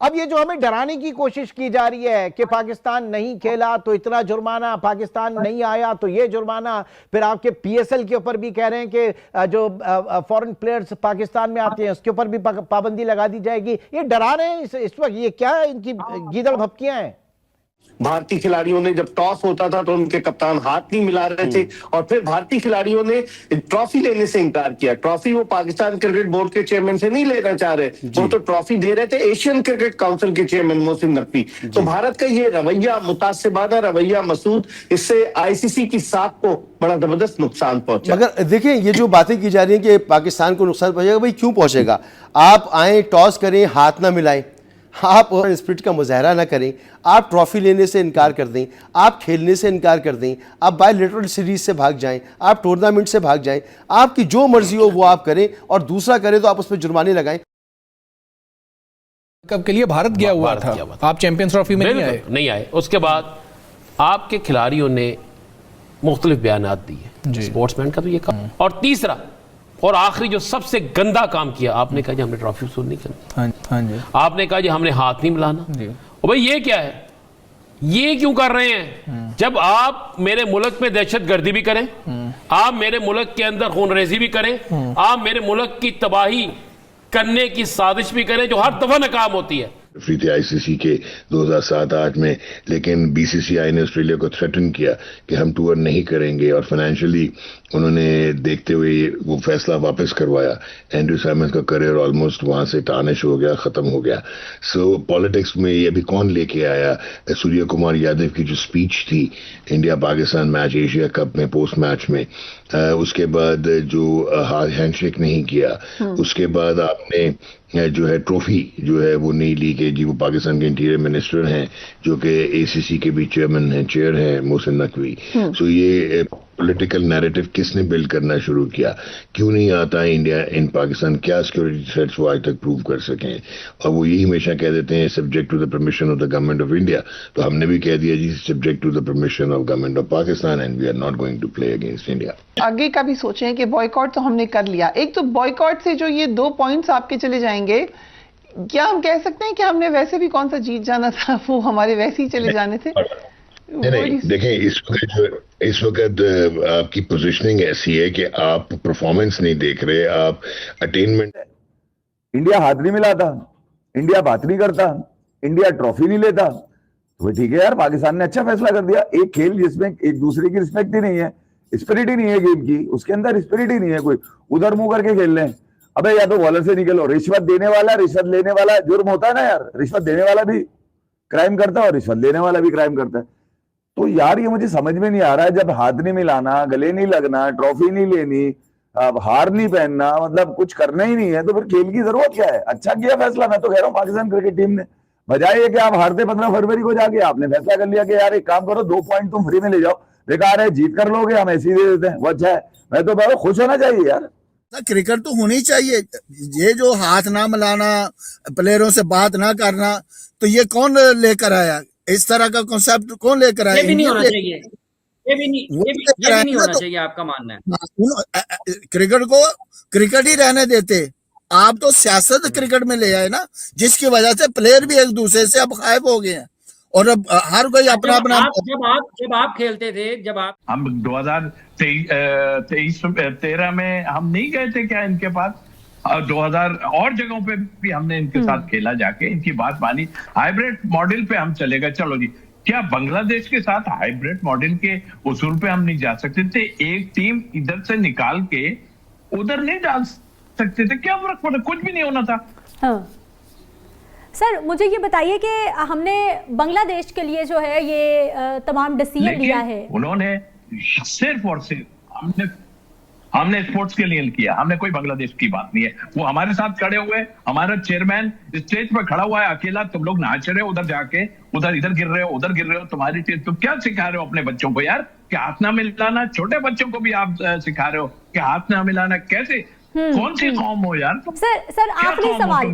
अब ये जो हमें डराने की कोशिश की जा रही है कि पाकिस्तान नहीं खेला तो इतना जुर्माना, पाकिस्तान नहीं आया तो ये जुर्माना, फिर आपके पीएसएल के ऊपर भी कह रहे हैं कि जो फॉरेन प्लेयर्स पाकिस्तान में आते हैं उसके ऊपर भी पाबंदी लगा दी जाएगी। ये डरा रहे हैं इस वक्त, ये क्या है इनकी गीदड़ भपकियां हैं? भारतीय खिलाड़ियों ने जब टॉस होता था तो उनके कप्तान हाथ नहीं मिला रहे थे, और फिर भारतीय खिलाड़ियों ने ट्रॉफी लेने से इनकार किया। ट्रॉफी वो पाकिस्तान क्रिकेट बोर्ड के चेयरमैन से नहीं लेना चाह रहे, वो तो ट्रॉफी दे रहे थे एशियन क्रिकेट काउंसिल के चेयरमैन मोहसिन नकवी। तो भारत का ये रवैया, मुतासिबाना रवैया मसूद, इससे आईसीसी की साख को बड़ा जबरदस्त नुकसान पहुंचा। मगर देखिए, ये जो बातें की जा रही हैं कि पाकिस्तान को नुकसान पहुंचेगा, भाई क्यों पहुंचेगा? आप आए, टॉस करें, हाथ ना मिलाएं, आप स्पिरिट का मुजाहरा ना करें, आप ट्रॉफी लेने से इनकार कर दें, आप खेलने से इनकार कर दें, आप बायलैटरल सीरीज से भाग जाएं, आप टूर्नामेंट से भाग जाएं, आपकी जो मर्जी हो वो आप करें, और दूसरा करें तो आप उस पर जुर्माने लगाएं। कब के लिए भारत गया हुआ था, आप चैंपियंस ट्रॉफी में नहीं आए। उसके बाद आपके खिलाड़ियों ने मुख्तलिफ बयानात दिए, स्पोर्ट्समैन का तो ये काम। और तीसरा और आखिरी जो सबसे गंदा काम किया, आपने कहा जी हमने ट्रॉफी वसूल नहीं करनी। हाँ जी। आपने कहा जी हमने हाथ नहीं मिलाना। और भाई ये क्या है, ये क्यों कर रहे हैं? जब आप मेरे मुल्क में दहशत गर्दी भी करें, आप मेरे मुल्क के अंदर खूनरेजी भी करें, आप मेरे मुल्क की तबाही करने की साजिश भी करें, जो हर दफा नाकाम होती है। फ्री थे आईसीसी के 2007-8 में, लेकिन बीसीसीआई ने ऑस्ट्रेलिया को थ्रेटन किया कि हम टूर नहीं करेंगे, और फाइनेंशियली उन्होंने देखते हुए वो फैसला वापस करवाया। एंड्रू साइमंस का करियर ऑलमोस्ट वहां से टार्निश हो गया, खत्म हो गया। सो पॉलिटिक्स में ये भी कौन लेके आया? सूर्य कुमार यादव की जो स्पीच थी India Pakistan match, Asia cup में पोस्ट मैच में, उसके बाद जो हैंडशेक नहीं किया, उसके बाद आपने जो है ट्रॉफी जो है वो नहीं ली कि जी वो पाकिस्तान के इंटीरियर मिनिस्टर हैं, जो कि एसीसी के भी चेयरमैन हैं, चेयर हैं मोहसिन नकवी। सो ये पॉलिटिकल नैरेटिव किसने बिल्ड करना शुरू किया? क्यों नहीं आता इंडिया इन पाकिस्तान? क्या सिक्योरिटी थ्रेट्स वो आज तक प्रूव कर सकें? और वो यही हमेशा कह देते हैं subject to the permission of the government of India. तो हमने भी कह दिया जी subject to the permission of government of Pakistan, and we are not going to play against India. आगे का भी सोचें कि बॉयकॉट तो हमने कर लिया, एक तो बॉयकॉट से जो ये 2 पॉइंट्स आपके चले जाएंगे, क्या हम कह सकते हैं कि हमने वैसे भी कौन सा जीत जाना था, वो हमारे वैसे ही चले जाने थे? नहीं, देखें इस वक्त आपकी पोजीशनिंग ऐसी है कि आप परफॉर्मेंस नहीं देख रहे, आप अटेनमेंट। इंडिया हाथ नहीं मिलाता, इंडिया बात नहीं करता, इंडिया ट्रॉफी नहीं लेता, तो ठीक है यार, पाकिस्तान ने अच्छा फैसला कर दिया। एक खेल जिसमें एक दूसरे की रिस्पेक्ट ही नहीं है, स्पिरिट ही नहीं है गेम की, उसके अंदर स्पिरिट ही नहीं है, कोई उधर मुंह करके खेल रहे हैं। अबे या तो बॉलर से निकलो, रिश्वत देने वाला, रिश्वत लेने वाला जुर्म होता है ना यार, रिश्वत देने वाला भी क्राइम करता है और रिश्वत लेने वाला भी क्राइम करता है। तो यार ये मुझे समझ में नहीं आ रहा है, जब हाथ नहीं मिलाना, गले नहीं लगना, ट्रॉफी नहीं लेनी, हार नहीं पहनना, मतलब कुछ करना ही नहीं है, तो फिर खेल की जरूरत क्या है? अच्छा किया फैसला, मैं तो कह रहा हूँ पाकिस्तान क्रिकेट टीम ने, बजाय कि आप हारते 15 फरवरी को जाके आपने फैसला कर लिया कि यार एक काम करो, 2 पॉइंट तुम फ्री में ले जाओ, बेकार है, जीत कर लोगे, हम ऐसे ही दे देते हैं, वो अच्छा है। मैं तो बहुत खुश होना चाहिए यार। क्रिकेट तो होनी चाहिए। ये जो हाथ ना मिलाना, प्लेयरों से बात ना करना, तो ये कौन लेकर आया? इस तरह का कॉन्सेप्ट कौन लेकर आया? ये भी नहीं होना चाहिए, ये भी नहीं होना चाहिए, आपका मानना है? क्रिकेट को क्रिकेट ही रहने देते, आप तो सियासत क्रिकेट में ले आए ना, जिसकी वजह से प्लेयर भी एक दूसरे से अब गायब हो गए हैं, और अब हर कोई अपना अपना। जब आप खेलते थे, जब आप हम 2013 में हम नहीं गए थे क्या इनके पास? 2000 और जगहों पे भी हमने इनके साथ खेला, जाके इनकी बात मानी, हाइब्रिड मॉडल पे हम चले गए। चलो जी, क्या बांग्लादेश के साथ हाइब्रिड मॉडल के उसूल पे हम नहीं जा सकते थे? एक टीम इधर से निकाल के उधर नहीं डाल सकते थे? क्या फर्क पड़ा? कुछ भी नहीं होना था। हाँ। सर मुझे ये बताइए कि हमने बांग्लादेश के लिए जो है ये तमाम डिसीजन लिया है, उन्होंने सिर्फ और सिर्फ हमने स्पोर्ट्स के लिए किया, हमने कोई बांग्लादेश की बात नहीं है। वो हमारे साथ खड़े हुए, हमारा चेयरमैन स्टेज पर खड़ा हुआ है अकेला, तुम लोग नाच रहे हो उधर जाके, उधर इधर गिर रहे हो, उधर गिर रहे हो, तुम्हारी टीम। तुम क्या सिखा रहे हो अपने बच्चों को यार? कि हाथ ना मिलाना, छोटे बच्चों को भी आप सिखा रहे हो कि हाथ ना मिलाना? कैसे, कौन सी कौम हो यार? सर आखिरी सवाल,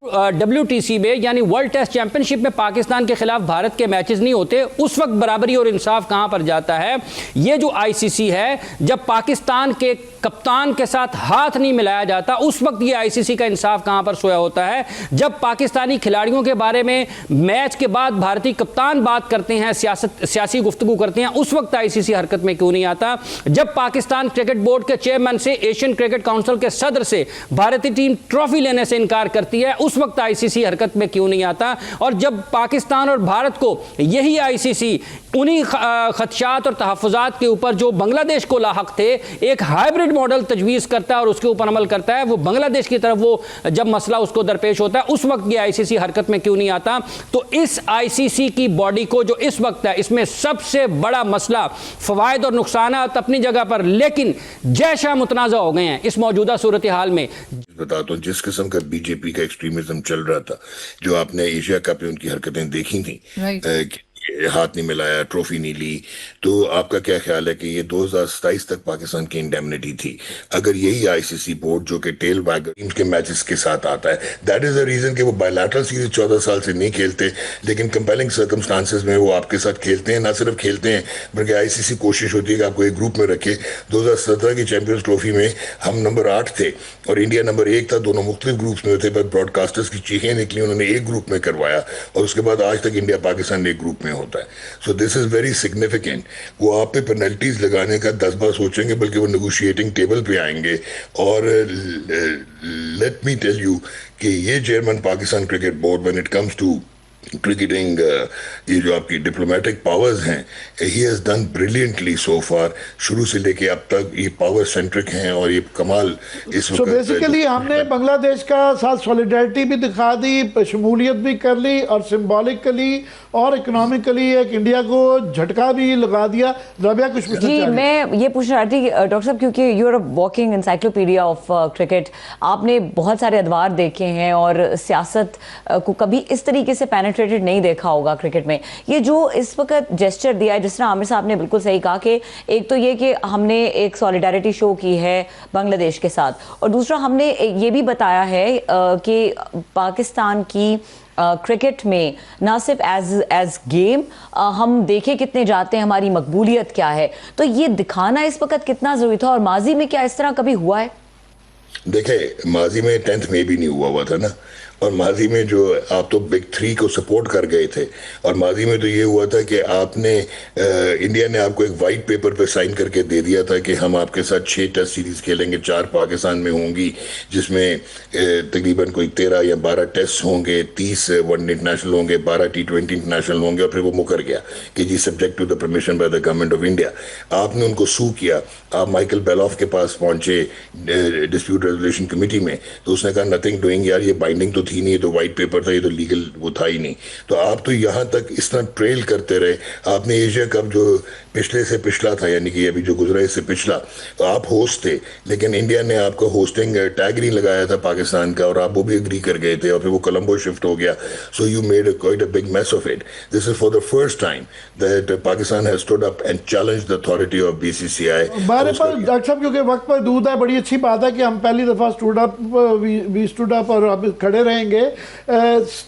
WTC में यानी वर्ल्ड टेस्ट चैंपियनशिप में पाकिस्तान के खिलाफ भारत के मैचेस नहीं होते, उस वक्त बराबरी और इंसाफ कहां पर जाता है? ये जो ICC है, जब पाकिस्तान के कप्तान के साथ हाथ नहीं मिलाया जाता, उस वक्त ये ICC का इंसाफ कहां पर सोया होता है? जब पाकिस्तानी खिलाड़ियों के बारे में मैच के बाद भारतीय कप्तान बात करते हैं, सियासी गुफ्तगू करते हैं, उस वक्त ICC हरकत में क्यों नहीं आता? जब पाकिस्तान क्रिकेट बोर्ड के चेयरमैन से, एशियन क्रिकेट काउंसिल के सदर से भारतीय टीम ट्रॉफी लेने से इनकार करती है, उस वक्त ICC हरकत में क्यों नहीं आता? और जब पाकिस्तान और भारत को यही ICC उन्हीं खदशात और तहफ़्फ़ुज़ात के ऊपर जो बांग्लादेश को लाहक थे, एक हाइब्रिड मॉडल तजवीज़ करता है और उसके ऊपर अमल करता है, वो बांग्लादेश की तरफ वो जब मसला उसको दरपेश होता है, उस वक्त ये ICC हरकत में क्यों नहीं आता? तो इस ICC की बॉडी को जो इस वक्त है, इसमें सबसे बड़ा मसला फ़वाइद और नुकसानात अपनी जगह पर, लेकिन जय शाह मुतनाज़ा हो गए हैं इस मौजूदा सूरत हाल में। बताता हूँ, जिस किस्म का बीजेपी का एक्सट्रीमिज्म चल रहा था, जो आपने एशिया कप में उनकी हरकतें देखी थी, हाथ नहीं मिलाया, ट्रॉफी नहीं ली, तो आपका क्या ख्याल है कि ये 2027 तक पाकिस्तान की इंडेमनिटी थी? अगर यही ICC बोर्ड जो कि टेल वैगर के मैचेस के साथ आता है, दैट इज द रीजन कि वो बायलैटरल सीरीज 14 साल से नहीं खेलते, लेकिन कंपेलिंग सर्कमस्टांसेस में वो आपके साथ खेलते हैं। ना सिर्फ खेलते हैं बल्कि ICC कोशिश होती है कि आपको एक ग्रुप में रखे। 2017 की चैंपियंस ट्रॉफी में हम नंबर 8 थे और इंडिया नंबर 1 था, दोनों मुख्तलिफ ग्रुप्स में थे, पर ब्रॉडकास्टर्स की चीखें निकली, उन्होंने एक ग्रुप में करवाया और उसके बाद आज तक इंडिया पाकिस्तान एक ग्रुप में होता है। So this is very significant. वो आप पे पेनल्टीज लगाने का 10 बार सोचेंगे, बल्कि वो नेगोशिएटिंग टेबल पे आएंगे। और लेट मी टेल यू कि ये chairman Pakistan cricket board, when it comes to cricketing, ये जो आपकी डिप्लोमेटिक पावर्स हैं, he has done brilliantly so far. शुरू से लेके अब तक ये पावर सेंट्रिक हैं और ये कमाल इस वक्त। बेसिकली हमने बांग्लादेश का साथ सॉलिडारिटी भी दिखा दी, शमूलियत भी कर ली और सिंबॉलिकली और इकोनॉमिकली एक इंडिया को झटका भी लगा दिया। रबिया कुछ पूछना जी, मैं ये पूछ रहा थी डॉक्टर साहब, क्योंकि you are a walking encyclopedia of cricket, आपने बहुत सारे अदवार देखे हैं और सियासत को कभी इस तरीके से पेनिट्रेटेड नहीं देखा होगा क्रिकेट में। ये जो इस वक्त जेस्चर दिया है, जिस तरह आमिर साहब ने बिल्कुल सही कहा कि एक तो ये कि हमने एक सॉलिडारिटी शो की है बांग्लादेश के साथ, और दूसरा हमने ये भी बताया है कि पाकिस्तान की क्रिकेट में ना सिर्फ एज गेम हम देखें कितने जाते हैं, हमारी मकबूलियत क्या है, तो ये दिखाना इस वक्त कितना जरूरी था। और माजी में क्या इस तरह कभी हुआ है? देखे, माजी में 10th में भी नहीं हुआ था ना, और माजी में जो आप तो बिग 3 को सपोर्ट कर गए थे, और माजी में तो ये हुआ था कि आपने इंडिया ने आपको एक वाइट पेपर पे साइन करके दे दिया था कि हम आपके साथ 6 टेस्ट सीरीज खेलेंगे, 4 पाकिस्तान में होंगी, जिसमें तकरीबन कोई 13 या 12 टेस्ट होंगे, 30 वनडे इंटरनेशनल होंगे, 12 T20 इंटरनेशनल होंगे, और फिर वो मुकर गया कि जी subject to the permission by the government of India. आपने उनको सू किया, आप माइकल बेलॉफ के पास पहुंचे डिस्प्यूट रेजोल्यूशन कमेटी में, तो उसने कहा नथिंग डूइंग, यार ये बाइंडिंग तो थी नहीं, ये तो वाइट पेपर था, ये तो लीगल वो था ही नहीं। तो आप तो यहाँ तक इस तरह ट्रेल करते रहे। आपने एशिया कप जो पिछले से पिछला था, यानी कि अभी जो गुजरा इससे पिछला, तो आप होस्ट थे, लेकिन इंडिया ने आपको होस्टिंग टैग नहीं लगाया था पाकिस्तान का, और आप वो भी एग्री कर गए थे, और फिर वो कोलंबो शिफ्ट हो गया। So you made quite a big mess of it. This is for the first time that Pakistan has stood up and challenged the authority of BCCI। बारे पर डॉक्टर साहब, क्योंकि वक्त पर दूध है, बड़ी अच्छी बात है कि हम पहली दफा स्टूड अप और अब खड़े रहेंगे।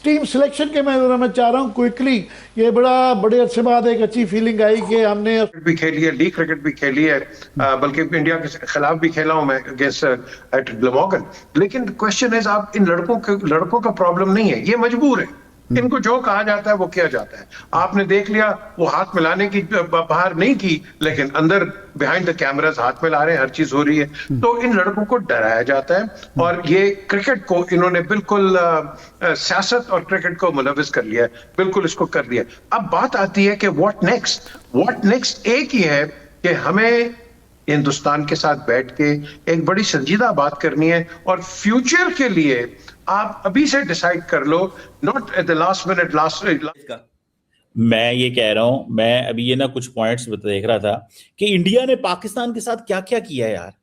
टीम सिलेक्शन के मैं चाह रहा हूँ क्विकली, ये बड़े अच्छे बाद एक अच्छी फीलिंग आई कि हमने भी खेली है, लीग क्रिकेट भी खेली है, बल्कि इंडिया के खिलाफ भी खेला हूं मैं अगेंस्ट एट ग्लैमॉर्गन। लेकिन क्वेश्चन इज, आप इन लड़कों का प्रॉब्लम नहीं है, ये मजबूर है, इनको जो कहा जाता है वो किया जाता है। आपने देख लिया, वो हाथ मिलाने की बाहर नहीं की, लेकिन अंदर बिहाइंड द कैमरास हाथ मिला रहे हैं, हर चीज हो रही है। तो इन लड़कों को डराया जाता है, और ये क्रिकेट को इन्होंने बिल्कुल सियासत और क्रिकेट को मुलविस कर लिया है, बिल्कुल इसको कर दिया। अब बात आती है कि व्हाट नेक्स्ट एक ही है कि हमें हिंदुस्तान के साथ बैठ के एक बड़ी संजीदा बात करनी है, और फ्यूचर के लिए आप अभी से डिसाइड कर लो, not at the last minute. मैं ये कह रहा हूं, मैं अभी ये ना कुछ पॉइंट्स देख रहा था कि इंडिया ने पाकिस्तान के साथ क्या क्या किया है यार।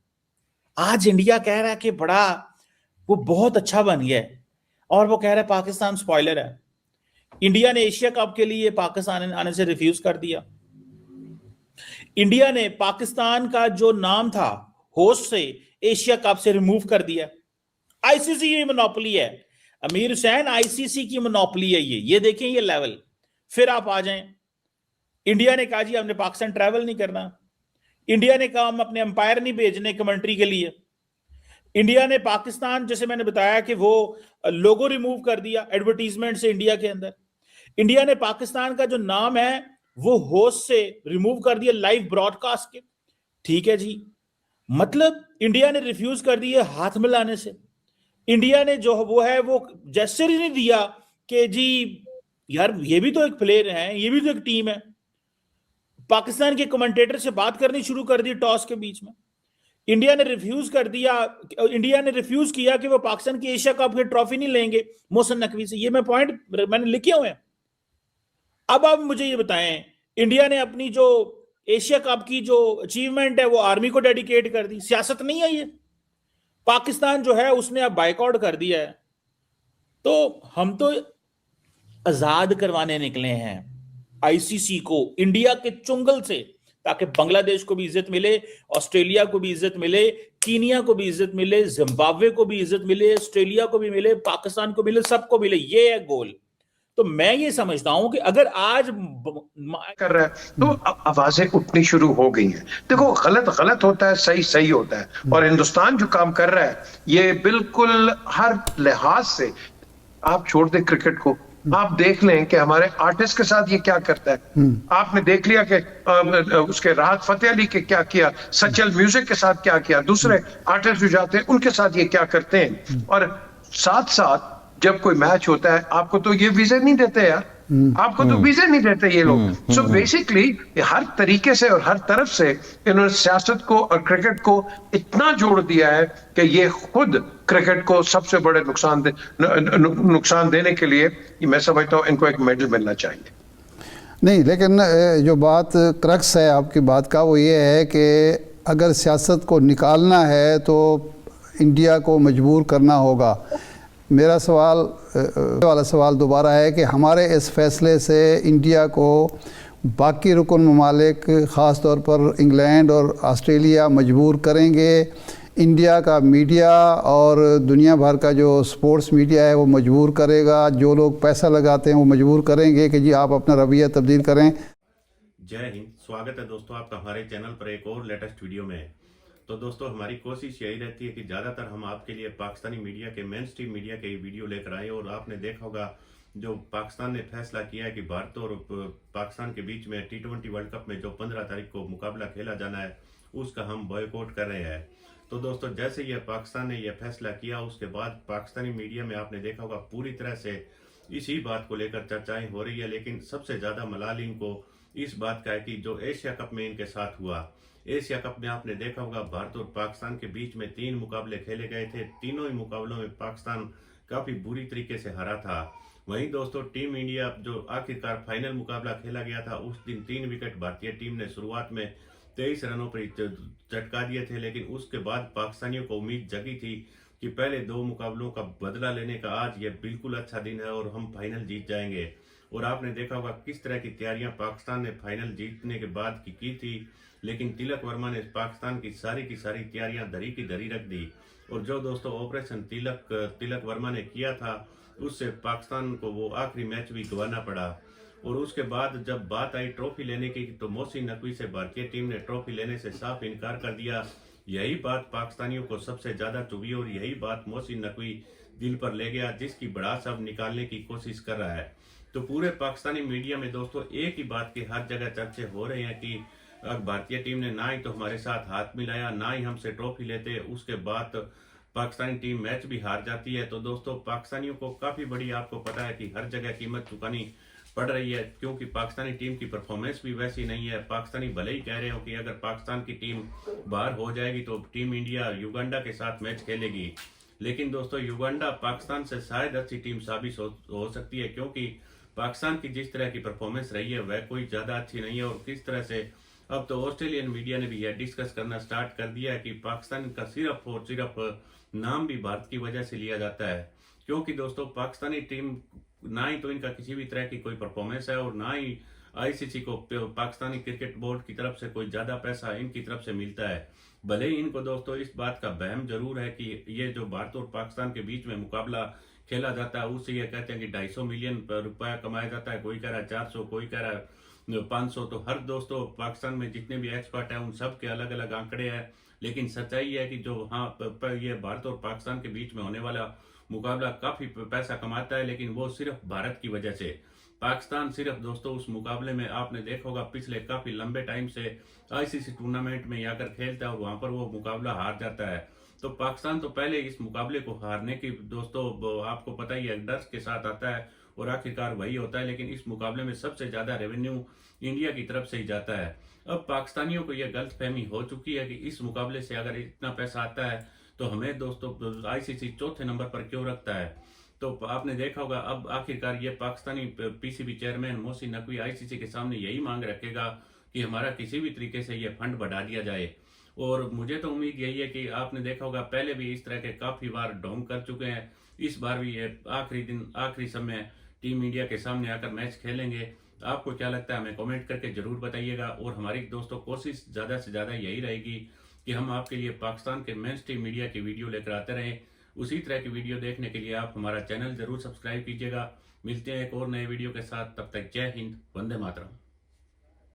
आज इंडिया कह रहा है कि वो बहुत अच्छा बन गया है, और वो कह रहा है पाकिस्तान स्पॉइलर है। इंडिया ने एशिया कप के लिए पाकिस्तान आने से रिफ्यूज कर दिया। इंडिया ने पाकिस्तान का जो नाम था होस्ट से एशिया कप से रिमूव कर दिया। ICC की मोनोपोली है। अमीर हुसैन आईसीसी की मोनोपोली है ये देखें ये लेवल। फिर आप आ जाएं, इंडिया ने कहा जी हमने पाकिस्तान ट्रैवल नहीं करना, इंडिया ने कहा हम अपने अंपायर नहीं भेजने कमेंट्री के लिए, इंडिया ने पाकिस्तान, जैसे मैंने बताया कि वो लोगो रिमूव कर दिया एडवर्टीजमेंट से इंडिया के अंदर, इंडिया ने पाकिस्तान का जो नाम है वो होस्ट से रिमूव कर दिया लाइव ब्रॉडकास्ट के। ठीक है जी, मतलब इंडिया ने रिफ्यूज कर दिया हाथ मिलाने से, इंडिया ने जो वो है वो जेस्चर ही नहीं दिया कि जी यार ये भी तो एक प्लेयर है, ये भी तो एक टीम है। पाकिस्तान के कमेंटेटर से बात करनी शुरू कर दी टॉस के बीच में। इंडिया ने रिफ्यूज कर दिया, इंडिया ने रिफ्यूज किया कि वो पाकिस्तान की एशिया कप की ट्रॉफी नहीं लेंगे मोहसिन नकवी से। ये मैं पॉइंट मैंने लिखे हुए हैं। अब आप मुझे ये बताएं, इंडिया ने अपनी जो एशिया कप की जो अचीवमेंट है वो आर्मी को डेडिकेट कर दी। सियासत नहीं है ये। पाकिस्तान जो है उसने अब बाइकआउट कर दिया है। तो हम तो आजाद करवाने निकले हैं आईसीसी को इंडिया के चुंगल से, ताकि बांग्लादेश को भी इज्जत मिले, ऑस्ट्रेलिया को भी इज्जत मिले, कीनिया को भी इज्जत मिले, जिम्बाब्वे को भी इज्जत मिले, ऑस्ट्रेलिया को भी मिले, पाकिस्तान को मिले, सबको मिले। ये है गोल। तो मैं ये समझता हूं कि अगर आज कर रहा है तो आवाजें उठनी शुरू हो गई हैं। देखो गलत गलत होता है, सही सही होता है, और हिंदुस्तान जो काम कर रहा है ये बिल्कुल हर लिहाज से, आप छोड़ दे क्रिकेट को, आप देख लें कि हमारे आर्टिस्ट के साथ ये क्या करता है। आपने देख लिया कि उसके राहत फतेह अली के क्या किया, सचल म्यूजिक के साथ क्या किया, दूसरे आर्टिस्ट जो जाते हैं उनके साथ ये क्या करते हैं। और साथ साथ जब कोई मैच होता है आपको तो ये वीजे नहीं देते यार, आपको तो वीजे नहीं देते ये लोग। सो बेसिकली हर तरीके से और हर तरफ से इन्होंने सियासत को और क्रिकेट को इतना जोड़ दिया है कि ये खुद क्रिकेट को सबसे बड़े नुकसान देने के लिए मैं समझता हूँ इनको एक मेडल मिलना चाहिए। नहीं, लेकिन जो बात क्रक्स है आपकी बात का वो ये है कि अगर सियासत को निकालना है तो इंडिया को मजबूर करना होगा। मेरा सवाल वाला सवाल दोबारा है कि हमारे इस फैसले से इंडिया को बाकी रुकन ममालिक ख़ास तौर पर इंग्लैंड और ऑस्ट्रेलिया मजबूर करेंगे, इंडिया का मीडिया और दुनिया भर का जो स्पोर्ट्स मीडिया है वो मजबूर करेगा, जो लोग पैसा लगाते हैं वो मजबूर करेंगे कि जी आप अपना रवैया तब्दील करें। जय हिंद, स्वागत है दोस्तों आपका हमारे चैनल पर एक और लेटेस्ट वीडियो में। तो दोस्तों हमारी कोशिश यही रहती है कि ज़्यादातर हम आपके लिए पाकिस्तानी मीडिया के, मेन स्ट्रीम मीडिया के वीडियो लेकर आए। और आपने देखा होगा जो पाकिस्तान ने फैसला किया है कि भारत और पाकिस्तान के बीच में T20 वर्ल्ड कप में जो 15 तारीख को मुकाबला खेला जाना है उसका हम बॉयकॉट कर रहे हैं। तो दोस्तों जैसे ये पाकिस्तान ने यह फैसला किया उसके बाद पाकिस्तानी मीडिया में आपने देखा होगा पूरी तरह से इसी बात को लेकर चर्चाएं हो रही है। लेकिन सबसे ज़्यादा मलाल इनको इस बात का है कि जो एशिया कप में इनके साथ हुआ, एशिया कप में आपने देखा होगा भारत और पाकिस्तान के बीच में 3 मुकाबले खेले गए थे। तीनों ही मुकाबलों में पाकिस्तान काफी बुरी तरीके से हारा था। वहीं दोस्तों टीम इंडिया जो आखिरकार फाइनल मुकाबला खेला गया था उस दिन 3 विकेट भारतीय टीम ने शुरुआत में 23 रनों पर चटका दिए थे। लेकिन उसके बाद पाकिस्तानियों को उम्मीद जगी थी कि पहले 2 मुकाबलों का बदला लेने का आज ये बिल्कुल अच्छा दिन है और हम फाइनल जीत जाएंगे। और आपने देखा होगा किस तरह की तैयारियां पाकिस्तान ने फाइनल जीतने के बाद की थी। लेकिन तिलक वर्मा ने पाकिस्तान की सारी तैयारियां धरी की धरी रख दी। और जो दोस्तों ऑपरेशन तिलक वर्मा ने किया था उससे पाकिस्तान को वो आखिरी मैच भी गंवाना पड़ा। और उसके बाद जब बात आई ट्रॉफी लेने की तो मोहसिन नकवी से भारतीय टीम ने ट्रॉफी लेने से साफ इनकार कर दिया। यही बात पाकिस्तानियों को सबसे ज्यादा चुभी और यही बात मोहसिन नकवी दिल पर ले गया, जिसकी भड़ास अब निकालने की कोशिश कर रहा है। तो पूरे पाकिस्तानी मीडिया में दोस्तों एक ही बात की हर जगह चर्चे हो रहे हैं कि भारतीय टीम ने ना ही तो हमारे साथ हाथ मिलाया, ना ही हमसे ट्रॉफी लेते, उसके बाद पाकिस्तानी टीम मैच भी हार जाती है। तो दोस्तों पाकिस्तानियों को काफी बड़ी, आपको पता है कि हर जगह कीमत चुकानी पड़ रही है, क्योंकि पाकिस्तानी टीम की परफॉर्मेंस भी वैसी नहीं है। पाकिस्तानी भले ही कह रहे हो कि अगर पाकिस्तान की टीम बाहर हो जाएगी तो टीम इंडिया युगांडा के साथ मैच खेलेगी, लेकिन दोस्तों युगांडा पाकिस्तान से शायद अच्छी टीम साबित हो सकती है, क्योंकि पाकिस्तान की जिस तरह की परफॉर्मेंस रही है वह कोई ज्यादा अच्छी नहीं है। और किस तरह से अब तो ऑस्ट्रेलियन मीडिया ने भी यह डिस्कस करना स्टार्ट कर दिया है कि पाकिस्तान का सिर्फ और सिर्फ नाम भी भारत की वजह से लिया जाता है, क्योंकि दोस्तों पाकिस्तानी टीम ना ही तो इनका किसी भी तरह की कोई परफॉर्मेंस है और ना ही आईसीसी को पाकिस्तानी क्रिकेट बोर्ड की तरफ से कोई ज्यादा पैसा इनकी तरफ से मिलता है। भले ही इनको दोस्तों इस बात का वहम जरूर है कि ये जो भारत और पाकिस्तान के बीच में मुकाबला खेला जाता है उससे ये कहते हैं कि 250 मिलियन रुपया कमाया जाता है, कोई कह रहा है 400, कोई कह रहा है 500। तो हर दोस्तों पाकिस्तान में जितने भी एक्सपर्ट हैं उन सब के अलग अलग आंकड़े हैं, लेकिन सच्चाई है कि जो ये भारत और पाकिस्तान के बीच में होने वाला मुकाबला काफी पैसा कमाता है, लेकिन वो सिर्फ भारत की वजह से। पाकिस्तान सिर्फ दोस्तों उस मुकाबले में आपने देखा होगा पिछले काफी लंबे टाइम से आईसीसी टूर्नामेंट में आकर खेलता है और वहां पर वो मुकाबला हार जाता है। तो पाकिस्तान तो पहले इस मुकाबले को हारने की दोस्तों आपको पता ही है डर के साथ आता है और आखिरकार वही होता है, लेकिन इस मुकाबले में सबसे ज्यादा रेवेन्यू इंडिया की तरफ से ही जाता है। अब पाकिस्तानियों को यह गलतफहमी हो चुकी है कि इस मुकाबले से अगर इतना पैसा आता है तो हमें दोस्तों आईसीसी चौथे नंबर पर क्यों रखता है। तो आपने देखा होगा अब आखिरकार ये Pakistani PCB chairman Mohsin Naqvi ICC के सामने यही मांग रखेगा कि हमारा किसी भी तरीके से ये फंड बढ़ा दिया जाए। और मुझे तो उम्मीद यही है कि आपने देखा होगा पहले भी इस तरह के काफी बार ढोंग कर चुके हैं, इस बार भी ये आखिरी समय टीम इंडिया के सामने आकर मैच खेलेंगे। आपको क्या लगता है हमें कमेंट करके जरूर बताइएगा। और हमारी दोस्तों कोशिश ज्यादा से ज्यादा यही रहेगी कि हम आपके लिए पाकिस्तान के मेन स्ट्रीम मीडिया की वीडियो लेकर आते रहें। उसी तरह की वीडियो देखने के लिए आप हमारा चैनल जरूर सब्सक्राइब कीजिएगा। मिलते हैं एक और नए वीडियो के साथ, तब तक जय हिंद, वंदे मातरम।